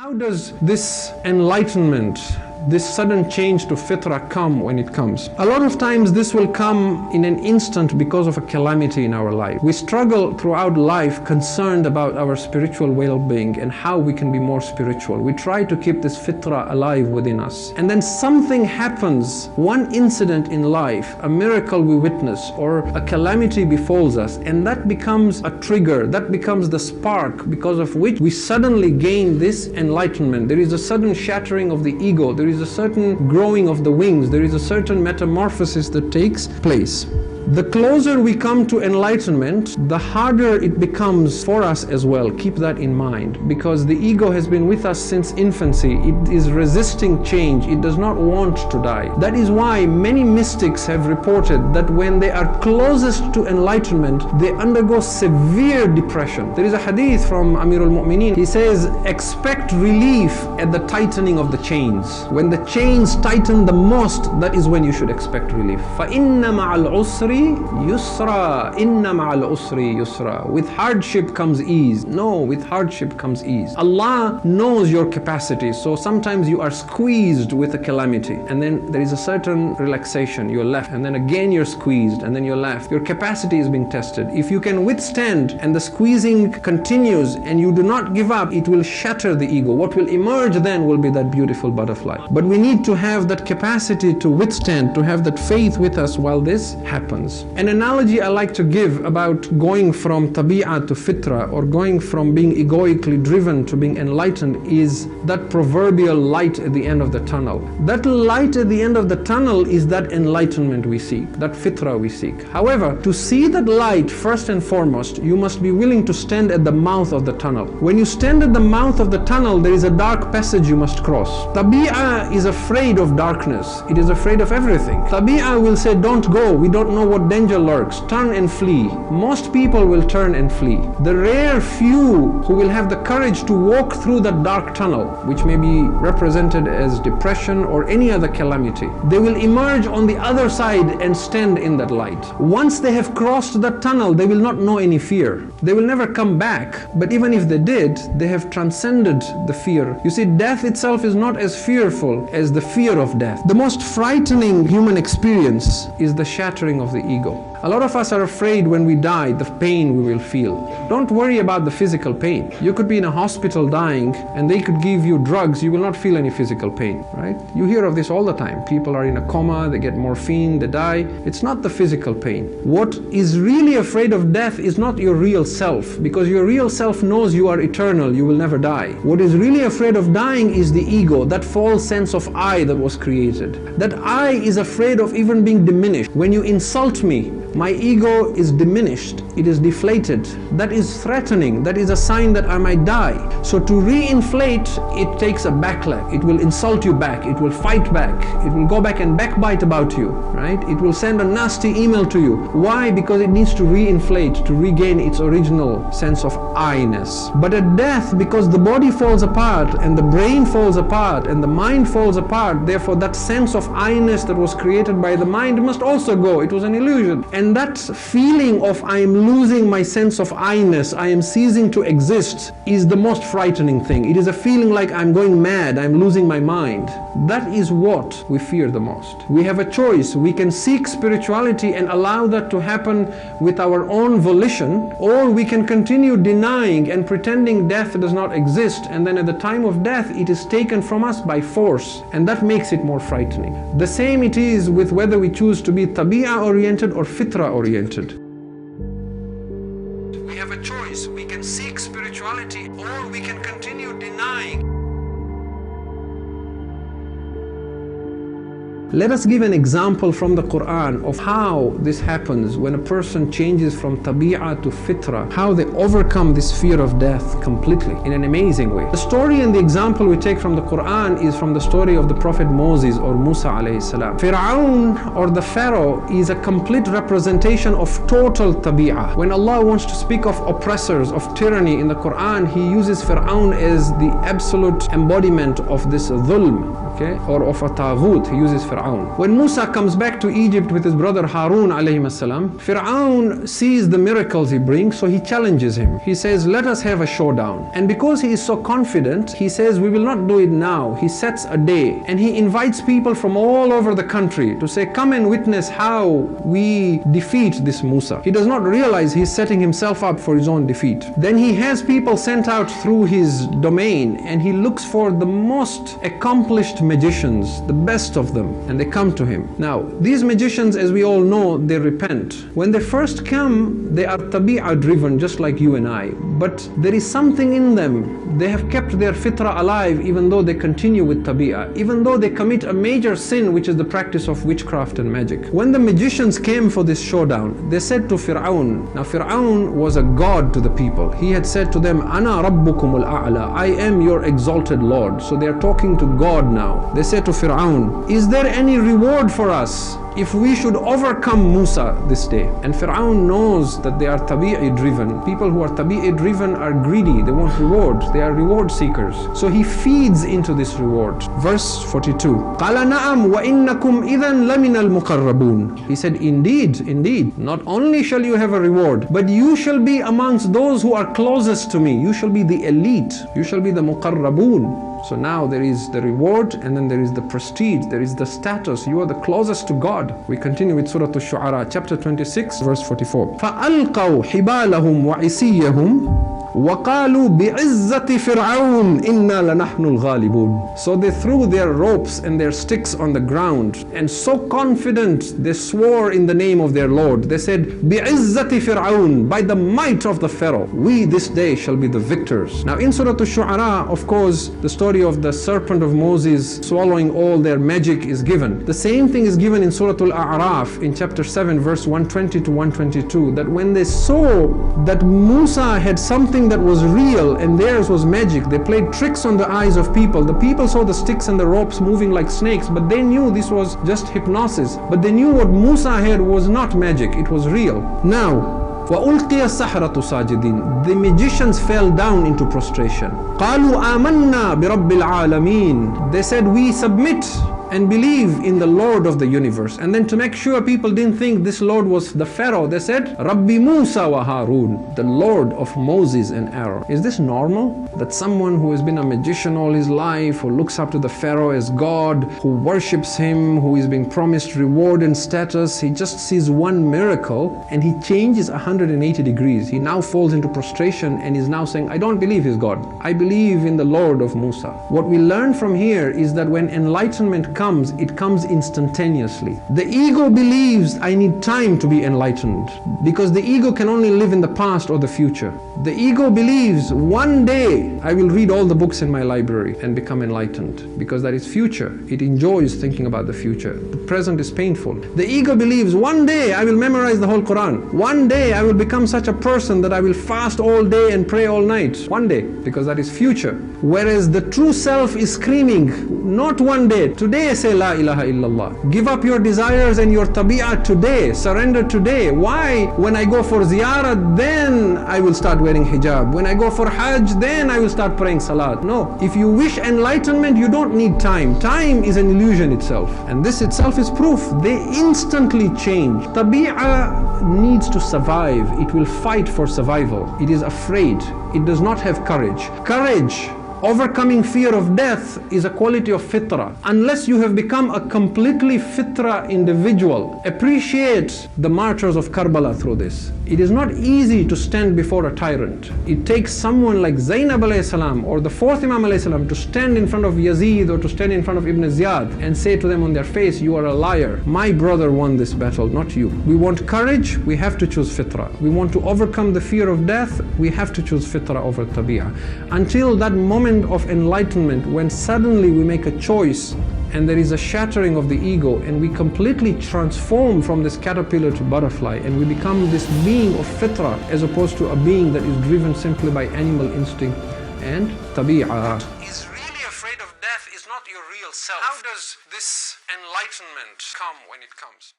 How does this enlightenment, this sudden change to fitrah come when it comes? A lot of times this will come in an instant because of a calamity in our life. We struggle throughout life concerned about our spiritual well-being and how we can be more spiritual. We try to keep this fitrah alive within us. And then something happens, one incident in life, a miracle we witness or a calamity befalls us, and that becomes a trigger, that becomes the spark because of which we suddenly gain this enlightenment. There is a sudden shattering of the ego. There is a certain growing of the wings. There is a certain metamorphosis that takes place. The closer we come to enlightenment, the harder it becomes for us as well. Keep that in mind, because the ego has been with us since infancy. It is resisting change. It does not want to die. That is why many mystics have reported that when they are closest to enlightenment, they undergo severe depression. There is a hadith from Amir al-Mu'mineen. He says, expect relief at the tightening of the chains. When the chains tighten the most, that is when you should expect relief. فَإِنَّ مَعَ الْعُسْرِ yusra, inna ma'al usri yusra. With hardship comes ease. No, with hardship comes ease. Allah knows your capacity, so sometimes you are squeezed with a calamity, and then there is a certain relaxation, you're left, and then again you're squeezed, and then you're left. Your capacity is being tested. If you can withstand and the squeezing continues and you do not give up, it will shatter the ego. What will emerge then will be that beautiful butterfly. But we need to have that capacity to withstand, to have that faith with us while this happens. An analogy I like to give about going from tabi'ah to fitrah, or going from being egoically driven to being enlightened, is that proverbial light at the end of the tunnel. That light at the end of the tunnel is that enlightenment we seek, that fitrah we seek. However, to see that light, first and foremost, you must be willing to stand at the mouth of the tunnel. When you stand at the mouth of the tunnel, there is a dark passage you must cross. Tabi'ah is afraid of darkness. It is afraid of everything. Tabi'ah will say, don't go, we don't know what danger lurks, turn and flee. Most people will turn and flee. The rare few who will have the courage to walk through that dark tunnel, which may be represented as depression or any other calamity, they will emerge on the other side and stand in that light. Once they have crossed that tunnel, they will not know any fear. They will never come back, but even if they did, they have transcended the fear. You see, death itself is not as fearful as the fear of death. The most frightening human experience is the shattering of the ego. A lot of us are afraid when we die, the pain we will feel. Don't worry about the physical pain. You could be in a hospital dying and they could give you drugs, you will not feel any physical pain, right? You hear of this all the time. People are in a coma, they get morphine, they die. It's not the physical pain. What is really afraid of death is not your real self, because your real self knows you are eternal, you will never die. What is really afraid of dying is the ego, that false sense of I that was created. That I is afraid of even being diminished. When you insult me, my ego is diminished, it is deflated. That is threatening, that is a sign that I might die. So to re-inflate, it takes a backlash. It will insult you back, it will fight back, it will go back and backbite about you, right? It will send a nasty email to you. Why? Because it needs to re-inflate, to regain its original sense of I-ness. But at death, because the body falls apart and the brain falls apart and the mind falls apart, therefore that sense of I-ness that was created by the mind must also go. It was an illusion. And that feeling of I am losing my sense of I-ness, I am ceasing to exist, is the most frightening thing. It is a feeling like I'm going mad, I'm losing my mind. That is what we fear the most. We have a choice. We can seek spirituality and allow that to happen with our own volition, or we can continue denying and pretending death does not exist, and then at the time of death it is taken from us by force, and that makes it more frightening. The same it is with whether we choose to be tabi'ah oriented or fitrah oriented. We have a choice. We can seek spirituality or we can continue denying. Let us give an example from the Quran of how this happens when a person changes from tabi'ah to fitrah, how they overcome this fear of death completely in an amazing way. The story and the example we take from the Quran is from the story of the Prophet Moses, or Musa alayhi salam. Fir'aun, or the Pharaoh, is a complete representation of total tabi'ah. When Allah wants to speak of oppressors, of tyranny in the Quran, He uses Fir'aun as the absolute embodiment of this dhulm, okay, or of a taghut. He uses Fir'aun. Fir'aun. When Musa comes back to Egypt with his brother Harun alayhi salam, Fir'aun sees the miracles he brings, so he challenges him. He says, let us have a showdown. And because he is so confident, he says, we will not do it now. He sets a day and he invites people from all over the country to say, come and witness how we defeat this Musa. He does not realize he's setting himself up for his own defeat. Then he has people sent out through his domain and he looks for the most accomplished magicians, the best of them, and they come to him. Now, these magicians, as we all know, they repent. When they first come, they are tabi'ah driven, just like you and I. But there is something in them. They have kept their fitrah alive even though they continue with tabi'ah, even though they commit a major sin, which is the practice of witchcraft and magic. When the magicians came for this showdown, they said to Fir'aun, now Fir'aun was a god to the people. He had said to them, Ana Rabbukum al-A'la, I am your exalted Lord. So they are talking to God now. They said to Fir'aun, is there any reward for us if we should overcome Musa this day? And Fir'aun knows that they are tabi'i driven. People who are tabi'i driven are greedy. They want reward. They are reward seekers. So he feeds into this reward. Verse 42. قَالَ نَعَمْ وَإِنَّكُمْ إِذًا لَمِنَ الْمُقَرَّبُونَ. He said, indeed, not only shall you have a reward, but you shall be amongst those who are closest to me. You shall be the elite. You shall be the muqarrabun. So now there is the reward and then there is the prestige, there is the status. You are the closest to God. We continue with Surah Al-Shu'ara, chapter 26, verse 44. فَأَلْقَوْا حِبَالَهُمْ وَعِصِيَّهُمْ وَقَالُوا بِعِزَّةِ فِرْعَوْنَ إِنَّا لَنَحْنُ الْغَالِبُونَ. So they threw their ropes and their sticks on the ground, and so confident they swore in the name of their Lord. They said, بِعِزَّةِ فِرْعَوْنَ, by the might of the Pharaoh, we this day shall be the victors. Now in Surah Al-Shu'ara, of course, the story of the serpent of Moses swallowing all their magic is given. The same thing is given in Surah Al-A'raf in chapter 7, verse 120 to 122, that when they saw that Musa had something that was real and theirs was magic, they played tricks on the eyes of people. The people saw the sticks and the ropes moving like snakes, but they knew this was just hypnosis. But they knew what Musa had was not magic, it was real. Now, وَأُلْقِيَ السَّحْرَةُ سَاجِدِينَ. The magicians fell down into prostration. قَالُوا آمَنَّا بِرَبِّ الْعَالَمِينَ. They said, we submit and believe in the Lord of the universe. And then to make sure people didn't think this Lord was the Pharaoh, they said, Rabbi Musa wa Harun, the Lord of Moses and Aaron. Is this normal? That someone who has been a magician all his life, who looks up to the Pharaoh as God, who worships him, who is being promised reward and status, he just sees one miracle and he changes 180 degrees. He now falls into prostration and is now saying, I don't believe he's God. I believe in the Lord of Musa. What we learn from here is that when enlightenment comes, it comes instantaneously. The ego believes I need time to be enlightened because the ego can only live in the past or the future. The ego believes one day I will read all the books in my library and become enlightened because that is future. It enjoys thinking about the future. The present is painful. The ego believes one day I will memorize the whole Quran. One day I will become such a person that I will fast all day and pray all night. One day, because that is future. Whereas the true self is screaming, not one day, today say La ilaha illallah. Give up your desires and your tabi'ah today. Surrender today. Why? When I go for ziyarah, then I will start wearing hijab. When I go for hajj, then I will start praying salat. No. If you wish enlightenment, you don't need time. Time is an illusion itself. And this itself is proof. They instantly change. Tabi'ah needs to survive. It will fight for survival. It is afraid. It does not have courage. Courage, overcoming fear of death, is a quality of fitrah. Unless you have become a completely fitrah individual, appreciate the martyrs of Karbala through this. It is not easy to stand before a tyrant. It takes someone like Zainab alayhi salam or the fourth Imam alayhi salam to stand in front of Yazid or to stand in front of Ibn Ziyad and say to them on their face, you are a liar. My brother won this battle, not you. We want courage, we have to choose fitrah. We want to overcome the fear of death, we have to choose fitrah over tabi'ah. Until that moment of enlightenment when suddenly we make a choice and there is a shattering of the ego and we completely transform from this caterpillar to butterfly and we become this being of fitrah as opposed to a being that is driven simply by animal instinct and tabi'ah. Is really afraid of death is not your real self. How does this enlightenment come when it comes?